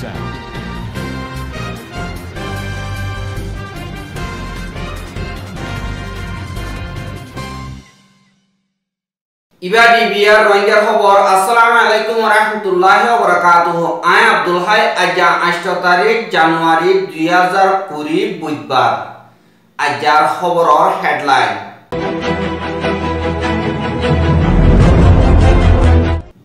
sound. ইবাদি বিয়ার রোহিঙ্গার খবর আসসালামু আলাইকুম ওয়া রাহমাতুল্লাহি ওয়া বারাকাতুহু আই আব্দুল হাই আজা 8 তারিখ জানুয়ারি 2020 বুধবার আজার খবরের হেডলাইন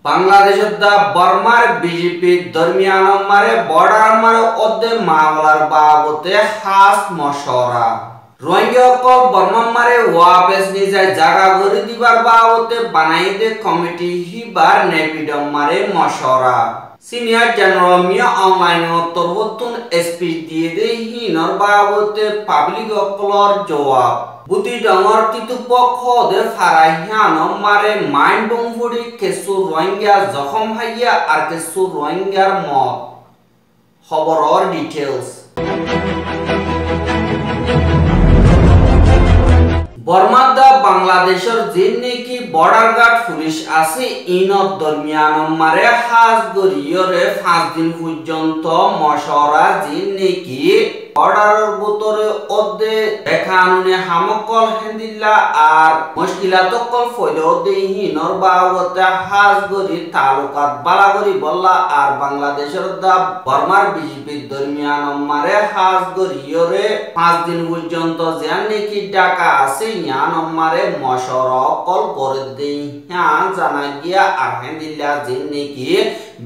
বাংলাদেশের দা বর্মার বিজেপি দরমিয়ান মারে বর্ডার মারে অদে মামলার বাবতে খাস মশওরা রোহিঙ্গা কল বর্মারে ওয়াপেস নিজে জায়গা গড়ি দিবার বাবতে বানাইতে কমিটি হিবার নেপিডম মারে মশওরা সিনিয়র জেনারেল মিয়া অনলাইন তরবতুন স্পিচ দিয়ে দে হিনর বাবতে পাবলিক অকলর জবাব বুদ্ধি ডঙর কৃতপক্ষ দে ফারাইহান মারে মাইন্ড বংফুড়ি কেসু রোহিঙ্গা জখম হাইয়া আর কেসু রোহিঙ্গার মত খবরর ডিটেইলস বর্মাদা বাংলাদেশের যে নাকি বর্ডার গার্ড পুলিশ আছে ইনত দরমিয়ান মারে হাজ গরিয়রে 5 দিন পর্যন্ত মশওরা যে নাকি বর্ডারের ভিতরে অদে দেখানুনে হামকল হেন্দিল্লা আর মুশকিলাতকল ফয়দো দেহি নর বাবতে হাজ গরি তালুকাত বালাগরি বল্লা আর বাংলাদেশের দা বর্মার বিজেপি দরমিয়ান মারে হাজ গরিয়রে 5 দিন পর্যন্ত যে নাকি ডাকা আছে ইয়ান মারে মশওরা কল করে দেই হ্যাঁ জানা গিয়া আর হেন্দিল্লা যে নাকি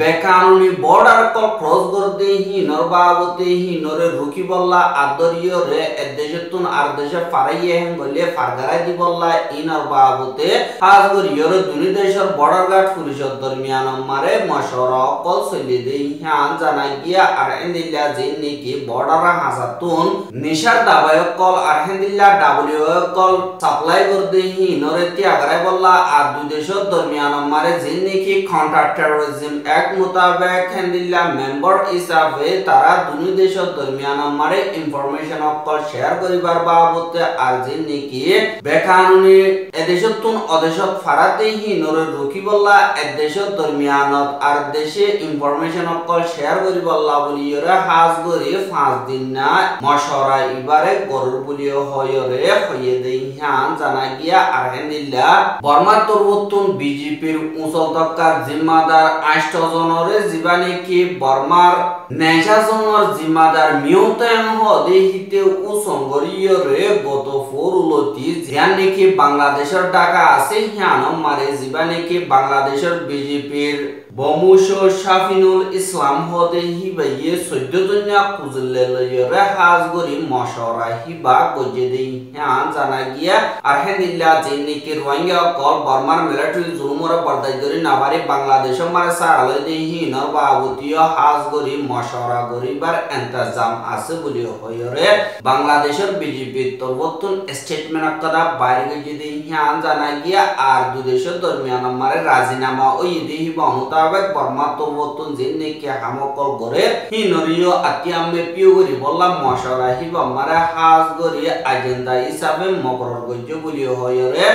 বেকানুনি বর্ডার কল ক্রস করে দেহি নর বাবতে হি নরে রুকি বল্লা আদরিয় রে এদেশতুন আর দেশে ফারাইয়ে হেন গলে ফারগারাই দি বল্লা ইনর বাবতে হাজ গরিয়রে দুনি দেশের বর্ডার গার্ড পুলিশের দরমিয়ান মারে মশওরা কল চলি দেই হ্যাঁ জানা গিয়া আর হেন্দিল্লা যে নাকি বর্ডার হাসাতুন নিশার দাবায়ক কল আর হেন্দিল্লা ডাব্লিউ কল সাপ্লাই করে দেহি নরে তিয়াগরাই বল্লা আর দুই দেশের দরমিয়ান মারে যে নাকি কাউন্টার টেরোরিজম এক মোতাবেক হেন্দিল্লা মেম্বার হিসাবে তারা দুই দেশের দরমিয়ান মারে ইনফরমেশন অকল শেয়ার করিবার বাবতে আর যে নাকি বেকানুনি এদেশতুন অদেশত ফারাতে হি নরে রুকি বল্লা এদেশের দরমিয়ানত আর দেশে ইনফরমেশন অকল শেয়ার করিবল্লা বলিয়রে হাজ গরি 5 দিন না মশওরা ইবারে গরুর বলিও হয়রে হইয়ে দেই হ্যাঁ জানা গিয়া আর হেন্দিল্লা বর্মা তরবতুন বিজেপির উঁচল তক্কার জিম্মাদার 8 জনরে জীবানে কি বর্মার নেশা জনর জিম্মাদার মিউতেন হদেহিতে উসঙ্গরিয়রে গত ফোরুলতি জিয়ান নাকি বাংলাদেশের ডাকা আছে হ্যান মারে জীবানে কি বাংলাদেশের বিজেপির বমুশ শাফিনুল ইসলাম হদেহি বাইয়ে 14 জনিয়া কুজলে লয়রে হাজ গরি মশওরা হিবা গজে দেই হ্যাঁ জানা গিয়া আর হেন্দিল্লা যে নাকি রোহিঙ্গা কল বর্মার মিলিটারি জুলুমরে বরদাই করি নাবারি বাংলাদেশের মারে সারালে দেহি নর বাবতীয় হাজ গরি মশওরা গরিবার ইন্তজাম আছে বলি হয়রে বাংলাদেশের বিজেপি তরবতুন স্টেটমেন্ট করা বাইরে গজে দেই হ্যাঁ জানা গিয়া আর দুই দেশের দরমিয়ান মারে রাজিনামা ওই দেহি মোতাবেক বর্মা তরবতুন যে নাকি হামকল গরে হিনরিও আতিয়ামে পিও গরি বললা মশওরা হিবা মারে হাজ গরি এজেন্ডা হিসাবে মকরর গজ্জ বলি হয়রে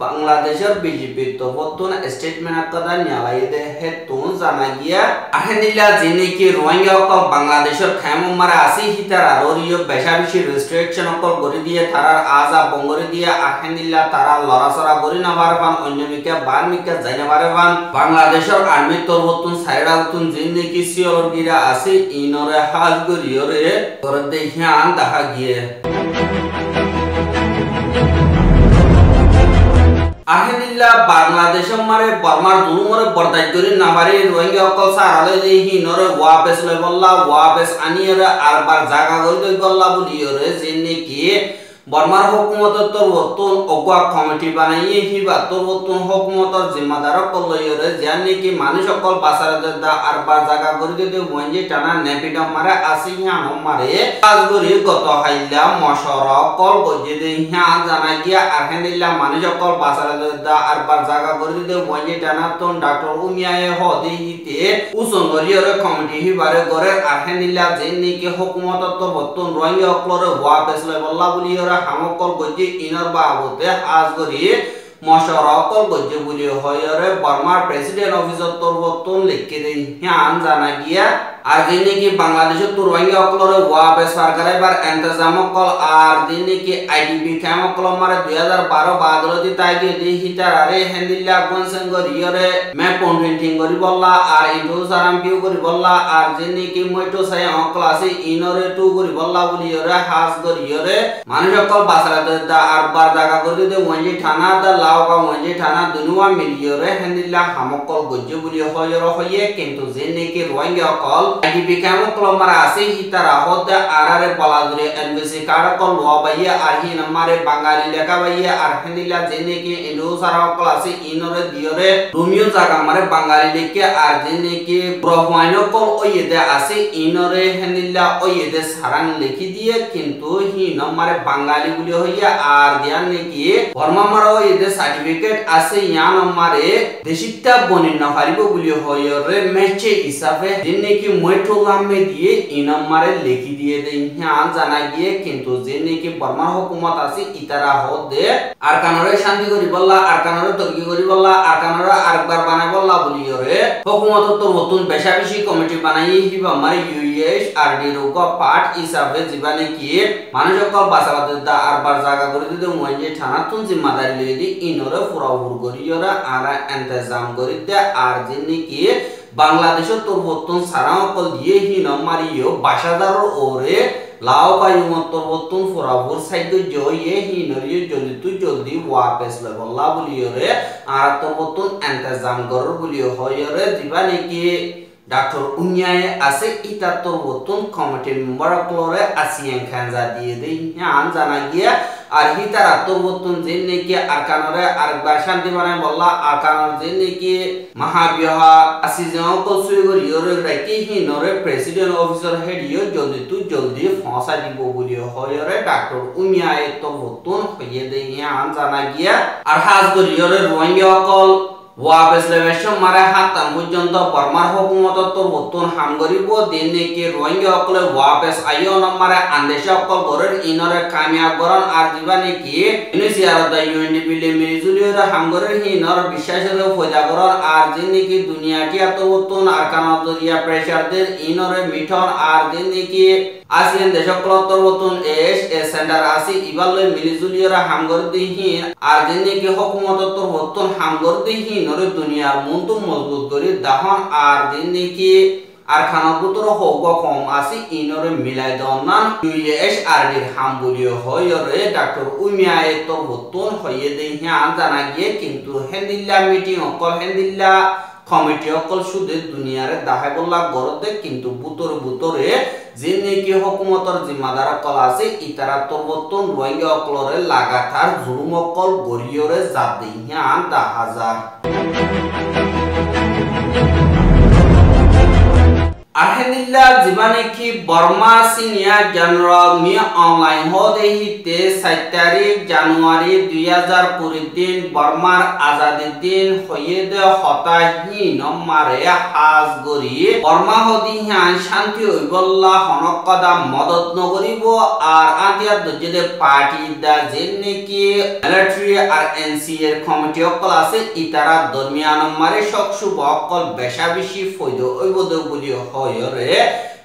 বাংলাদেশের বিজেপি তরবতুন স্টেটমেন্ট করা নিয়ালাইদে হেতুন জানা গিয়া আহেনিলা যে নাকি রোহিঙ্গা কল বাংলাদেশের খায়ম মারা আসি হিতার আররিও বেশা বেশি রেস্ট্রিকশন কল করে দিয়ে তারার আজা বঙ্গরে দিয়ে আহেনিলা তারা লড়াছড়া করি না পারবান অন্যমিকা বারমিকা যাই না পারবান বাংলাদেশের আর্মি তরবতুন সাইরাতুন যে নাকি সিওর গিরা আছে ইনরে হাজ গরিয়রে করে দেখিয়ান দেখা গিয়ে আহেনিল্লা বাংলাদেশের মারে বর্মার দুনুমরে বরদাই করি নাবারি রোহিঙ্গা অকল সারালে দেহি নরে ওয়াপেস লই বল্লা ওয়াপেস আনিয়রে আরবার জায়গা গই বল্লা বলিয়রে যে নাকি বর্মার হুকুমতের তরবতুন অগুয়া কমিটি বানাইয়ে হিবা তরবতুন হুকুমতের জিম্মাদার কলয়রে যে নাকি মানুষ অকল বাসারে দা আরবার জায়গা গরি দে ওয়াঞ্জি টানা নেপিডম মারে আসি হ্যাঁ মারে কাজ গরি গত হাইলা মশওরা কল গজে দে হ্যাঁ জানা গিয়া আরহেনিল্লা মানুষ অকল বাসারে দা আরবার জায়গা গরি দে ওয়াঞ্জি টানা তো ডাক্তার উমিয়ায়ে হদেহিতে উসঙ্গরিয়রে কমিটি হিবারে গরে আরহেনিল্লা যে নাকি হুকুমতের তরবতুন রোহিঙ্গা অকলরে ওয়াপেস লই বল্লা বলিয়রে হামকল গজ্জি ইনর বাবতে হাজ গরি মশওরা কল গজ্জি বলি হয়রে বর্মার প্রেসিডেন্ট অফিসর তরবতুন লিখে দেই হ্যাঁ জানা গিয়া আর যিনি কি বাংলাদেশের তো রোহিঙ্গা অকলরে ওয়াবে সরকার এবার ইন্তজাম কল আর যিনি কি আইডিবি কাম কল মারে 2012 বাদলতি তাইগে দি হিটার আরে হেন্দিল্লা গনসেঙ্গর ইয়রে মে পন্টিং করি বললা আর ইন্দু সারাম পিউ করি বললা আর যিনি কি মইটো সাই অকল আছে ইনরে টু করি বললা বলি ইয়রে হাস করি ইয়রে মানুষ অকল বাসারা দা আর বার জায়গা করে দে ওয়াঞ্জি থানা দা লাওকা ওয়াঞ্জি থানা দুনুয়া মিলিয়রে হেন্দিল্লা হামকল গজ্জে বলি হয়র হয়ে কিন্তু যিনি কি রোহিঙ্গা অকল আইডিবি কাম কল মারা আছে হিটার হদে আরারে বলাদুরে এনবিসি কার্ড কল ওয়া বাইয়া আর হি নামারে বাঙালি লেখা বাইয়া আর হেন্দিল্লা যিনি কি ইন্দু সারা অকল আছে ইনরে দিয়রে রোমিও জায়গা মারে বাঙালি লেখে আর যিনি কি প্রফাইন কল ওইদে আছে ইনরে হেন্দিল্লা ওইদে সারাং লিখি দিয়ে কিন্তু হি নামারে বাঙালি বলি হইয়া আর দিয়ান নাকি বর্মা মারা ওইদে সার্টিফিকেট আছে ইয়া নামারে দেশিতা বনিন না পারিব বলি হয়রে মেচে হিসাবে যিনি কি মইঠোগামে দিয়ে ইনামারে লিখি দিয়ে দেই ইয়া জানা গিয়ে কিন্তু যিনি কি বর্মা হুকুমত আছে ইতারা হদে আর কানরে শান্তি করি বললা আর কানরে তর্কি করি বললা আর কানরে আরেকবার বানাই বললা বলি রে হুকুমত তো নতুন বেশাবেশি কমিটি বানাই হিবা মারে ইউএস আর ডি রোগ পার্ট হিসাবে জীবনে কি মানুষ কল বাসাবাদ দা আর বার জায়গা করে দিতে মইজে থানা তুন জিম্মাদারি লই দি ইনরে ফুরাউর করিয়রা আর ইন্তজাম করি দে আর যিনি কি বাংলাদেশের তোরবর্তন সারামকল দিয়ে হি নমারিও বাসাদার ওরে লাও বায়ুমত তোরবর্তন ফুরাবুর সাইড জয়ে হি নরিয়ে জলদি ওয়াপস লবল্লা বলিয়রে আর তোরবর্তন ইন্তজাম করর বলিও হয়রে দিবানে কি ডাক্তার উনিয়ায়ে আছে ইতা তোরবর্তন কমিটি মেম্বার ক্লোরে আসিয়ান খানজা দিয়ে দেই আন জানা গিয়া আর হিতারা তোরবর্তন যে নাকি আরকানরে আরেকবার শান্তি বানায় বললা আরকানর যে নাকি মহাবিহা আসিজন কসুই গরিয়রে রাখি হি নরে প্রেসিডেন্ট অফিসার হেডিও জলদি ফসা দিব বলি হয়রে ডাক্তার উমিয়ায়ে তোরবর্তন হইয়ে দেই আন জানা গিয়া আর হাজ গরিয়রে রোহিঙ্গা অকল ওয়াপস লেভেশন মারে হাতাম পর্যন্ত বর্মার হুকুমত তোরবর্তন হাম গরিব দিন নাকি রোহিঙ্গা অকলে ওয়াপস আইও নম্বরে আন্দেশে অকল গরের ইনরে কামিয়াব গরন আর দিবা নাকি ইউনিসিয়ার দা ইউএনডিপি লে মিজুলিয়র হাম গরের হিনর বিশ্বাসের ফয়দা গরন আর দিন নাকি দুনিয়াটি তোরবর্তন আর কানাদরিয়া প্রেসারদের ইনরে মিঠন আর দিন নাকি আসিয়ান দেশকল তোরবর্তন এস সেন্টার আসি ইবালে মিলিজুলিয়র হাম গর দিহিন আর দিন নাকি হুকুমত তোরবর্তন হাম গর দিহিন নরে দুনিয়ার মন্তু মজবুত করি দাহন আর দিন নাকি আর খানাপুতর হোক কম আসি ইনরে মিলাই দন্নান ইউএস আর ডির হাম বলিও হয়রে ডাক্তার উমিয়ায়ে তোরবর্তন হইয়ে দেই হ্যাঁ জানা গিয়ে কিন্তু হেন্দিল্লা মিটিং অকল হেন্দিল্লা কমিটি অকল সুদে দুনিয়ারে দাহাই বললা গরদে কিন্তু বুতরে যে নাকি হুকুমতর জিম্মাদার অকল আছে ইতারা তোরবর্তন রোহিঙ্গা অকলরে লাগাতার জুলুম অকল গরিয়রে জাত দেই হ্যাঁ 10,000 আলহামদুলিল্লাহ জীবনে কি বর্মা সিনিয়র জেনারেল মি অনলাইন হদে হিতে 7 তারিখ জানুয়ারি 2020 দিন বর্মার আজাদির দিন হয়ে দে হতাহি নমারে হাজ গরি বর্মা হদি হান শান্তি হইবল্লা হনকদা মদত নগরিব আর আদিয়া দজেদে পার্টি দা যেনে কি মিলিটারি আর এনসি এর কমিটি অকল আছে ইতারা দরমিয়ান মারে সকসু বকল বেশাবেশি ফয়দ হইবদ বলি হয়রে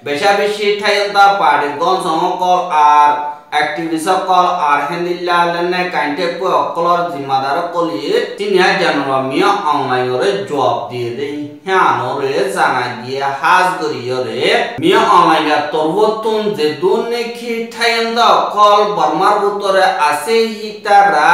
বেশাবেশি ঠাইলদা পার্টি গনসংকল আর activist সকল আর হেন্দিল্লা লেনে কাইন্টে কো অকলর জিম্মাদার কলি তিনিয়া জানুরামিয়া অনলাইনরে জবাব দিয়ে দেই হ্যানরে জানা দিয়ে হাজ গরিয়রে মিয়া অনলাইনা তোরবর্তন যে দুনে কি ঠাইন্দা অকল বর্মার ভিতরে আছে হিতারা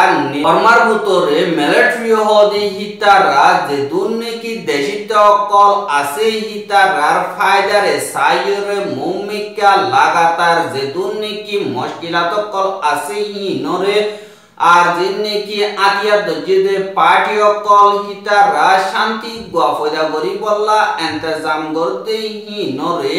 বর্মার ভিতরে মিলিটারি হদি হিতারা যে দুনে কি দেশিত অকল আছে হিতারার ফায়দারে সাইরে মুমিকা লাগাতার যে দুনে কি কল আছে নরে আর যিনি কি আতিয়া দজেদে পার্টি অকল হিতারা শান্তি গোয়া ফয়দা করি বললা ইন্তজাম করতে হি নরে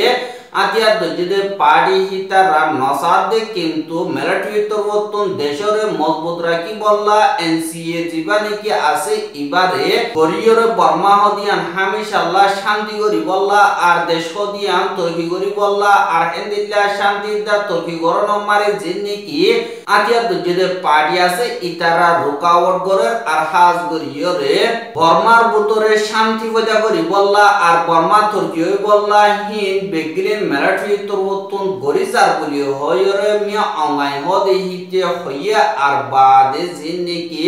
আতিয়া দজিদে পার্টি হিতারা নসাদে কিন্তু মিলিটারি তরবতন দেশরে মজবুত রাখি বললা এনসিএ জীবানি কি আছে ইবারে গরিয়রে বর্মা হদিয়ান হামেশাল্লাহ শান্তি করি বললা আর দেশ হদিয়ান তরকি করি বললা আর হেন্দিল্লা শান্তি দা তরকি গরন মারে জিন্নি কি আতিয়া দজিদে পার্টি আছে ইতারা রুকাওয়াট করে আর হাজ গরিয়রে বর্মার ভিতরে শান্তি পয়দা করি বললা আর বর্মা তরকি হই বললা হিন বেগিলেন মিলিটারি তরবতন গরিসার বলি হয়রে মিয়া অনলাইন হদে হিতে হইয়া আর বাদে জিন্নি কি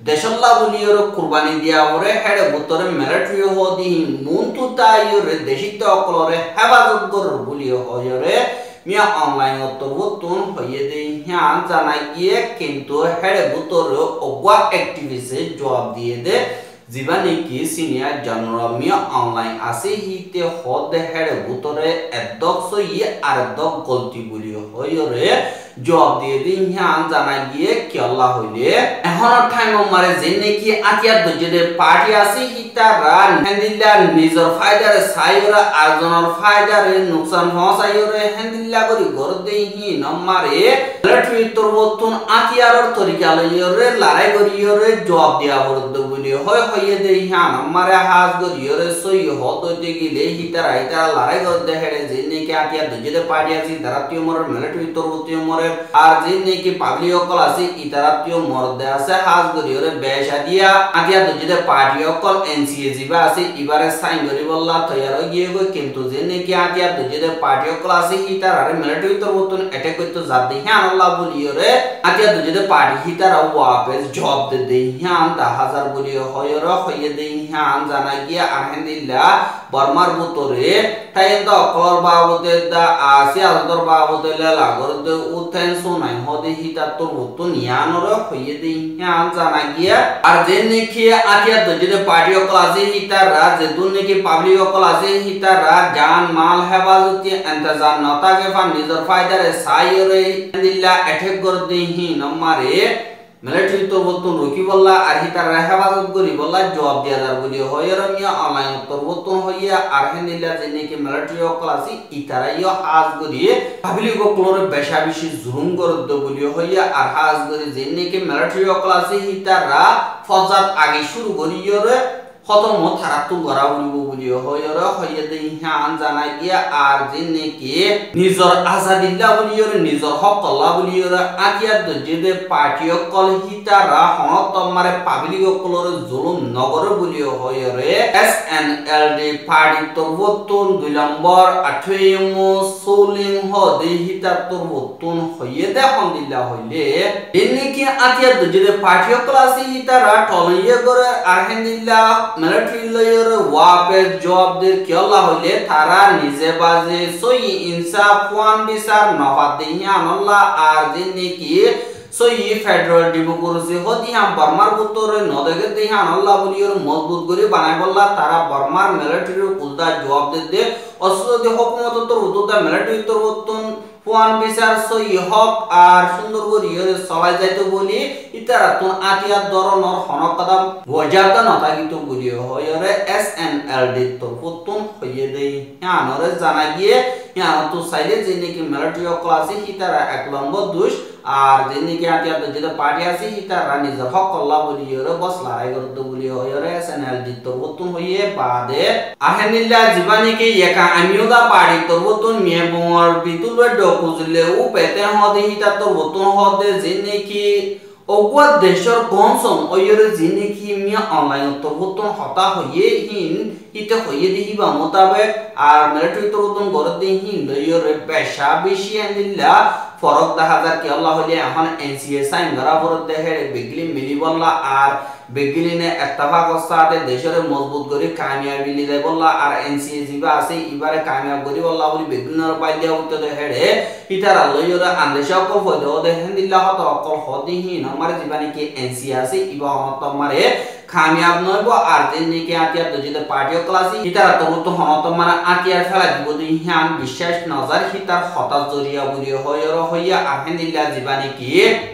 দেশল্লা বলিয়র কুরবানি দিয়া ওরে হেডে ভিতরে মিলিটারি হদি মুন্তু তাইরে দেশিত অকলরে হেফাজত কর বলি হয়রে মিয়া অনলাইন তরবতন হইয়ে দেই হ্যাঁ জানাই গিয়ে কিন্তু হেডে ভিতরে অগwa অ্যাক্টিভিসে জবাব দিয়ে দে জীবানি কি সিনিয়র জেনারেল মিয়া অনলাইন আছে হিতে হদ হেডে ভিতরে একদক্ষ ই আর দক গলতি বলি হয়রে জবাব দিয়ে দিন হ্যাঁ জানা গিয়ে কি আল্লাহ হইলে এখন টাইম মারে যে নাকি আতিয়া দজে পার্টি আছে হিতারা হেন্দিল্লা নিজর ফায়দারে সাইরা আরজনের ফায়দারে নুকসান পৌঁছাইরে হেন্দিল্লা করি গর দেই হি নমারে মিলিটারি তরবতন আতিয়ার তরিকা লইরে লড়াই করিরে জবাব দিয়া বরদ বলি হয় হইয়ে দেই হ্যাঁ নমারে হাজ করিরে সই হতে গিলে হিতারা হিতারা লড়াই কর দে হেডে যে নাকি আতিয়া দজে পার্টি আছে দারাতীয় মর মিলিটারি তরবতীয় মর আর জিন্নি কি পাবলিক অকল আছে ইতারাতীয় মর্দে আছে হাজ গরিয়রে বেশা দিয়া আতিয়া দজিদে পার্টি অকল এনসিএ জিবা আছে ইবারে সাইন গরি বললা তৈয়ার গিয়ে গই কিন্তু জিন্নি কি আতিয়া দজিদে পার্টি অকল আছে ইতারারে মিলিটারি তরবতন অ্যাটাক করতে যাদি হ্যাঁ আল্লাহ বলিয়রে আতিয়া দজিদে পার্টি ইতারা ওয়াপেস জব দে দেই হ্যাঁ 10000 বলিয় হয়রে হইয়ে দেই হ্যাঁ জানা গিয়া আলহামদুলিল্লাহ বর্মার ভিতরে তাইন্দা অকলর বাবদে দা আসিয়া দর বাবদে লাগর দে উঠেন সোনাই হদে হিতা তরবতন ইয়ানরে হইয়ে দেই হ্যাঁ জানা গিয়া আর যে নাকি আতিয়া দজিদে পার্টি অকল আছে হিতারা যে দুন নাকি পাবলিক অকল আছে হিতারা জান মাল হেফাজতি ইন্তজাম নতাকে ফা নিজর ফায়দারে সাইরে দিল্লা অ্যাটাক কর দেই হি নমারে মিলিটারি তরবতন রকি বললা আর হিতারা হেফাজত করি বললা জবাব দিয়া দার বলি হয়র মিয়া অনলাইন তরবতন হইয়া আর হেন্দিল্লা যে নাকি মিলিটারি অকল আছে ইতারাইও হাজ করি পাবলিক অকলরে বেশা বেশি জুলুম করদ বলি হইয়া আর হাজ করি যে নাকি মিলিটারি অকল আছে হিতারা ফজাত আগে শুরু করিয়রে খতম থারাতু গরা বলিব বলি হয়র হইয়ে দেই হ্যাঁ জানাই গিয়া আর যে নাকি নিজর আজাদিল্লা বলিয়রে নিজর হক আল্লাহ বলিয়রে আতিয়া দজে পার্টি অকল হিতারা হনত মারে পাবলিক অকলরে জুলুম নগরে বলি হয়রে এসএনএলডি পার্টি তরবতন 2 নম্বর 28 সোলিং হদে হিতা তরবতন হইয়ে দে হন্দিল্লা হইলে এনকি আতিয়া দজে পার্টি অকল আছে হিতারা টলিয়ে করে আর হেন্দিল্লা মিলিটারি লয়ের ওয়াপে জবাব দে কি আল্লাহ হইলে তারা নিজে বাজে সই ইনসাফ ওয়ান বিচার নফা দেইয়া আল্লাহ আর জিন্নি কি সই ফেডারেল ডেমোক্রেসি হদিয়া বর্মার ভিতরে নদগে দেইয়া আল্লাহ বলিয়র মজবুত করে বানাই বললা তারা বর্মার মিলিটারির উল্টা জবাব দে অসুদি হুকুমত তোর উদ্দা মিলিটারি তরবতন ওয়ান বিচার সই হক আর সুন্দর করিয়ে সবাই যাইতো বলি ইতারা তো আতিয়া ধরনের হনকদম ওজাতা নতাগিত বলি হয়রে এসএনএলডি তরবতন হইয়ে দেই ইয়ানরে জানা গিয়ে ইয়ান তো সাইডে যে নাকি মিলিটারি ক্লাসে ইতারা 1 নম্বর দুষ আর যে নাকি আতিয়া যে পার্টি আছে ইতারা নিজের হক আল্লাহ বলিয়রে বস লড়াই করতে বলি হয়রে এসএনএলডি তরবতন হইয়ে বাদে আলহামদুলিল্লাহ জীবানি কি একা আমিওদা পার্টি তরবতন মিয়ে বংর বিতুলবে ডকুজলে ও পেতে হদে হিতা তরবতন হদে যে নাকি অগwa দেশৰ গনসন অয়রে জিনে কি মিয়া অনলাইন তরবতন হতা হইয়ে হিন হিতে হইয়ে দিবা মোতাবেক আর মিলিটারি তরবতন গর দেহি লয়রে পেশা বেশি আনিল্লা ফরক দেখা যায় কি আল্লাহ হইলে এখন এনসিএ সাইন ধরা বরদ দেখে বেগলি মিলি বললা আর বেগলিনে ইত্তেফাক সাথে দেশের মজবুত করে কামিয়াবি লিদাই বললা আর এনসিএ জিবা আছে ইবারে কামিয়াব করি বললা বলি বেগলিনর পাইলে উত্তর হেড়ে ইতারা লয়রে আন্দেশ অকল হইদো দেখেন দিল্লাহ তো অকল হদিহি নমারে জীবানি কি এনসিএ আছে ইবা হত মারে কামিয়াব নইব আর জিন্নিকি আতিয়ার দজিতে পার্টিও ক্লাসি ইতারা তো হনত মানে আতিয়ার ফেলা দিব দুই হিয়ান বিশ্বাস নজর হিতার হতা জরিয়া বুড়ি হইয়া আহেনিল্লা জীবানি কি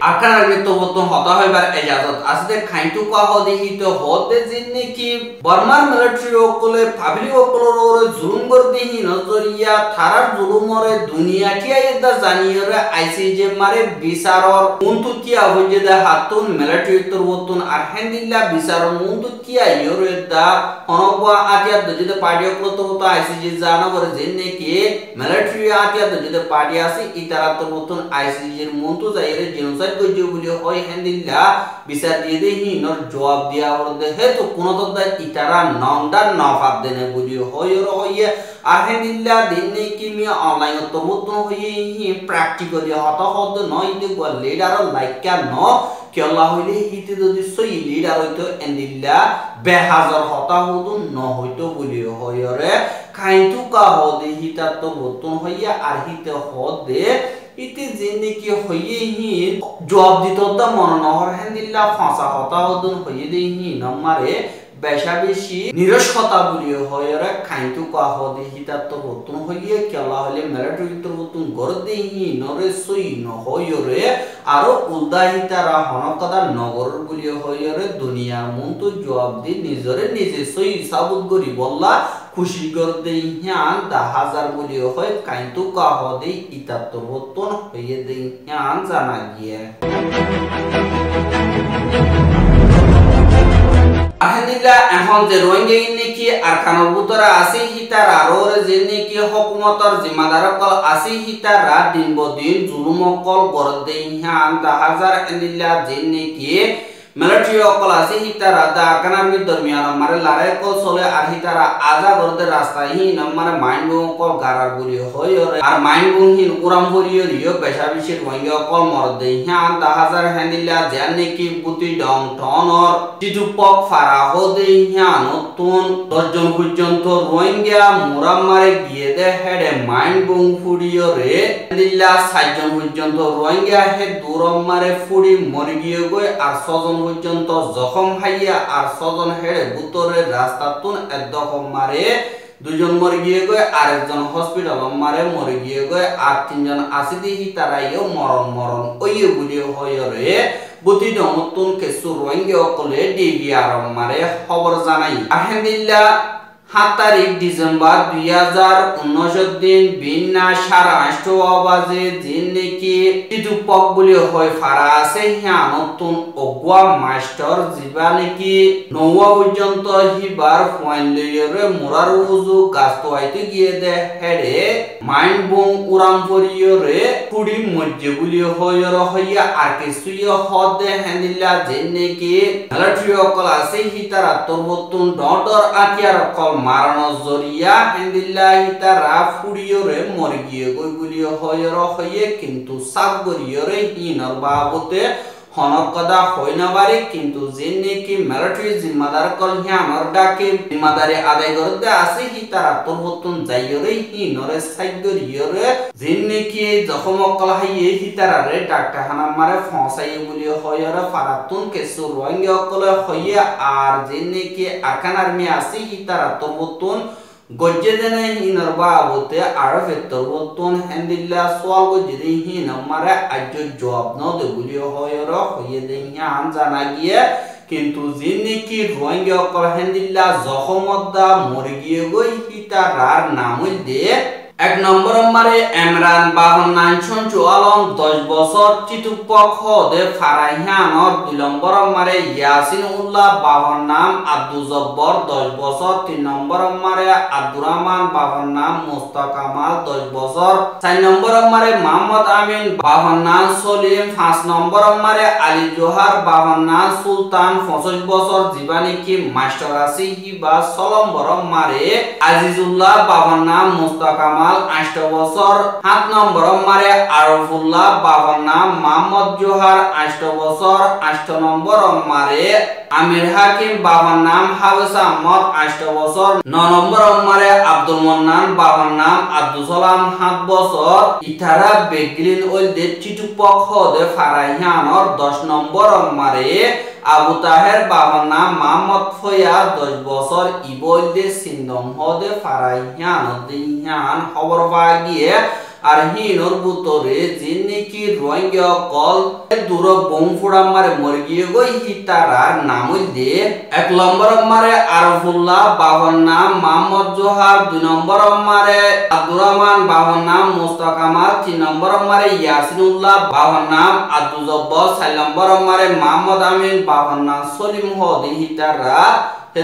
আকার তো হতা হইবার ইজাজত আছে খাইতু কা হদি হিত হতে জিন্নিকি বর্মার মিলিটারি ওকলে পাবলি ওকলর জুলুম করদি হি নজরিয়া থারার জুলুমরে দুনিয়া কি আইদা জানিয়রে আইসিজে মারে বিচারর মুন্তু কিয়া হইজে দা হাতুন মিলিটারি তোর বতুন আহেনিল্লা বিচারর মুন্তু কিয়া ইয়রে দা অনবা আতিয়া দজিতে পার্টি ওকল তো আইসিজে জানা বরে জিন্নিকি মিলিটারি আতিয়া দজিতে পার্টি আছে ইতারা তোর বতুন আইসিজের মুন্তু যাইরে জেনোসাইড কইজে বলি হয় হেন্দিল্লা বিচার দিয়ে দে হি নর জবাব দিয়া হরদে হে তো কোন তো দা ইতারা নন্ডা নফাত দেনে বলি হইয়ে আহেনিল্লা দিনে কি মি অনলাইন তো বতুন হইয়ে হি প্র্যাকটিক্যালি হত নয় ইতে গো লিডার লাইকা ন কেলা হইলে হিতে যদি সই লিডার হইতো এন্দিল্লা বেহাজার হতা হদু ন হইতো বলি হইরে খাইতু কা হদে হিতা তো বতুন হইয়া আর হিতে হদে ইতে জিন্দিকি হইয়ে হি জবাব দিত দা মন নহর হেন্দিল্লা ফাঁসা হতা হদুন হইয়ে দে হি নমারে বেশা বেশি নিরস কথা বলিও হয়রে খাইতু কা হদে হিতা তো বতুন হইয়ে কেলা হইলে মিলিটারি তো বতুন গর দে হি নরে সই ন হইরে আর উলদা হিতারা হনকদা নগর বলিও হইরে দুনিয়ার মন্তু জবাব দি নিজরে নিজে সই সাবুত গরি বল্লা খুশি করতে হিয়ান 10,000 বলিও হয় কাইন্তু কা হদে ইতা তো বতুন হইয়ে দে হিয়ান জানা গিয়ে আহেনিল্লা এখন যে রোহিঙ্গা ইন্নিকি আরকানোর ভিতরে আছে হিতার আরোর যে নিকি হুকুমতর জিম্মাদার কল আছে হিতার দিন বদিন জুলুম কল গরদে হিয়ান 10,000 এনিল্লা যে নিকি মিলিটারি অকল আছে হিতারা দা আরকানার দরমিয়ান মারে লড়াই কল চলে আর হিতারা আজা গরদে রাস্তা হি মানে মাইন্ড কল গারার বলি হয় আর মাইন্ড হিন উরাম ভরিয় রিও বেশা বেশি রোহিঙ্গা কল মরদে হিয়ান 10,000 হেনিল্লা যে নিকি বুতি ডং টনর টিটুপক ফারা হদে হিয়ান নতুন 10 জন পর্যন্ত রোহিঙ্গা মুরাম মারে গিয়ে দে হেডে মাইন্ড বুং ফুরিও রে হেনিল্লা 7 জন পর্যন্ত রোহিঙ্গা হে দুরম মারে ফুরি মরি গিয়ে গয় আর 6 জন পর্যন্ত জখম হাইয়া আর 6 জন হেডে বুতরের রাস্তা তুন একদম মারে 2 জন মরে গিয়ে গয় আর একজন হসপিটাল মারে মরে গিয়ে গয় আর 3 জন আসি দিহি তারাইও মরণ ওইয়ে বলিও হয়রে বুতি নতুন কিছু রোহিঙ্গা অকলে ডিবিআর মারে খবর জানাই আলহামদুলিল্লাহ 7 তারিখ ডিসেম্বর 2019 দিন বিনা 8:30 বাজে দিন নাকি টিটুপক বলি হয় ফারা আছে হিয়া নতুন অগুয়া মাস্টার জিবা নাকি 9 পর্যন্ত হিবার পয়েন্ট লইরে মোরার উজু গাছ তো আইতে গিয়ে দে হেডে মাইন্ড বং উড়াম পরিয়রে কুড়ি মধ্যে বলি হইর হইয়া আর কিছুই হদে হেনিল্লা যে নাকি মিলিটারি অকল আছে হিতারা তরবতুন ডটর আতিয়ার অকল মারানো জরিয়া হেন্দিল্লা হিতারা ফুড়িয়রে মরে গিয়ে গই গুলিও হয়র হইয়ে কিন্তু সাব গরিয়রে হিনর বাবতে হনকদা হয় না বারে কিন্তু যে নাকি মিলিটারি জিম্মাদার কল হিয়ানর ডাকে জিম্মাদারি আদায় করতে আছে হিতারা তরবতুন যাইয়রে হিনরে সাইড গরিয়রে যে নাকি জখম অকল হাইয়ে হিতারারে ডাক্তার হানা মারে ফসাই বলি হয়র ফারাতুন কেসু রোহিঙ্গা অকল হইয়া আর যে নাকি আরকান আর্মি আছে হিতারা তরবতুন গজ্জে দেনে হিনর বাবতে আর ভেতরবতুন হেন্দিল্লা সোয়াল গজ্জে হিন মারে আজ জবাব ন দে বলি হয়র হইয়ে দে হিয়ান জানা গিয়ে কিন্তু যে নাকি রোহিঙ্গা অকল হেন্দিল্লা জখমদা মরে গিয়ে গই হিতারার নাম দে 1 নম্বর মারে ইমরান বাহনান সঞ্জু আলম 10 বছর টিটুপক হদে ফারাইহানর 2 নম্বর মারে ইয়াসিন উল্লাহ বাহর নাম আব্দুল জব্বর 10 বছর 3 নম্বর মারে আব্দুর রহমান বাহর নাম মুস্তাক কামাল 10 বছর 4 নম্বর মারে মোহাম্মদ আমিন বাহর নাম সলিম 5 নম্বর মারে আলী জোহার বাহর নাম সুলতান 25 বছর জীবানী কি মাস্টার আসি হিবা 6 নম্বর মারে আজিজুল্লাহ বাহর নাম মুস্তাক কামাল 8 বছর 7 নম্বর মারে আরফুল্লাহ বাবার নাম মোহাম্মদ জোহার 8 বছর 8 নম্বর মারে আমির হাকিম বাবার নাম হাবিস আহমদ 8 বছর 9 নম্বর মারে আব্দুল মান্নান বাবার নাম আব্দুল সালাম 7 বছর ইতারা বেগলিন ওই দে টিটুপক হদে ফারাইহানর 10 নম্বর মারে আবু তাহের বাবার নাম মোহাম্মদ ফয়াজ 10 বছর ইবইলদে সিন্দম হদে ফারাইয়ান দিয়ান খবর পাওয়া গিয়ে আর হিনোর বুতরে জিন্নিকি রোহিঙ্গা কল দূর বোম ফুড়া মারে মরে গিয়ে গই হিতারার নাম দে 1 নম্বর মারে আরফুল্লাহ বাবার নাম মোহাম্মদ জোহার 2 নম্বর মারে আব্দুর রহমান বাবার নাম মুস্তাক কামাল 3 নম্বর মারে ইয়াসিনুল্লাহ বাবার নাম আব্দুল জব্বার 4 নম্বর মারে মোহাম্মদ আমিন বাবার নাম সলিম হদি হিতারা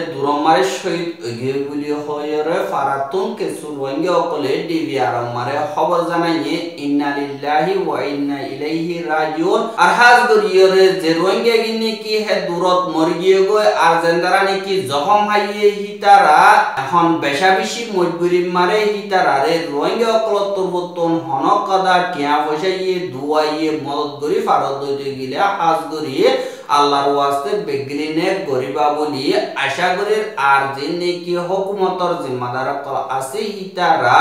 দুরমারে শহীদ এগুলি হয়রে ফারাতুন কে সুরওয়াঙ্গে অকলে ডিবিআর মারে খবর জানাইয়ে ইন্না লিল্লাহি ওয়া ইন্না ইলাইহি রাজিউন আর হাজ গরিয়রে যে রোহিঙ্গা গিনি কি হে দূরত মরি গিয়ে গয় আর জেন্দারা নাকি জখম হাইয়ে হিতারা এখন বেশা বেশি মজবুরি মারে হিতারা রে রোহিঙ্গা অকল তুরবতন হনকাদা টিয়া পয়সা ইয়ে দুয়াইয়ে মদত করি ফারত দইতে গিলে হাজ গরিয়ে আল্লাহর ওয়াস্তে বেগলিনে গরিবা বলি আশা করি আর যে নেকি হুকুমতর জিম্মাদার কল আছে হিতারা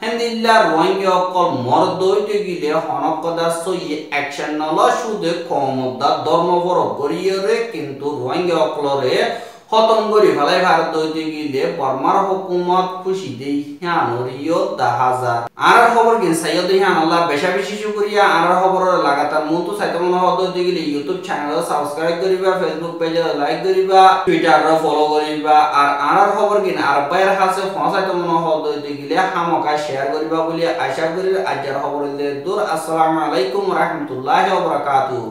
হেন্দিল্লা রোহিঙ্গা অকল মর্দ হইতে গিলে হনকদা সই অ্যাকশন নল সুদে ক্ষমতা ধর্মবর গরিয়রে কিন্তু রোহিঙ্গা অকলরে খতম করি ফেলাই ভারত হইতে গিলে বর্মার হুকুমত খুশি দেই হানরিও দাহাজার আর খবর কিন সাইয়দ হান আল্লাহ বেশা বেশি শুকরিয়া আর খবর লাগাতার মতো সাইতে মনে হইতে গিলে ইউটিউব চ্যানেল সাবস্ক্রাইব করিবা ফেসবুক পেজে লাইক করিবা টুইটার ফলো করিবা আর খবর কিন আর বাইরে হাসে পৌঁছাইতে মনে হইতে গিলে হামকা শেয়ার করিবা বলি আশা করি আজকের খবর দূর আসসালামু আলাইকুম ওয়া রাহমাতুল্লাহি ওয়া বারাকাতুহু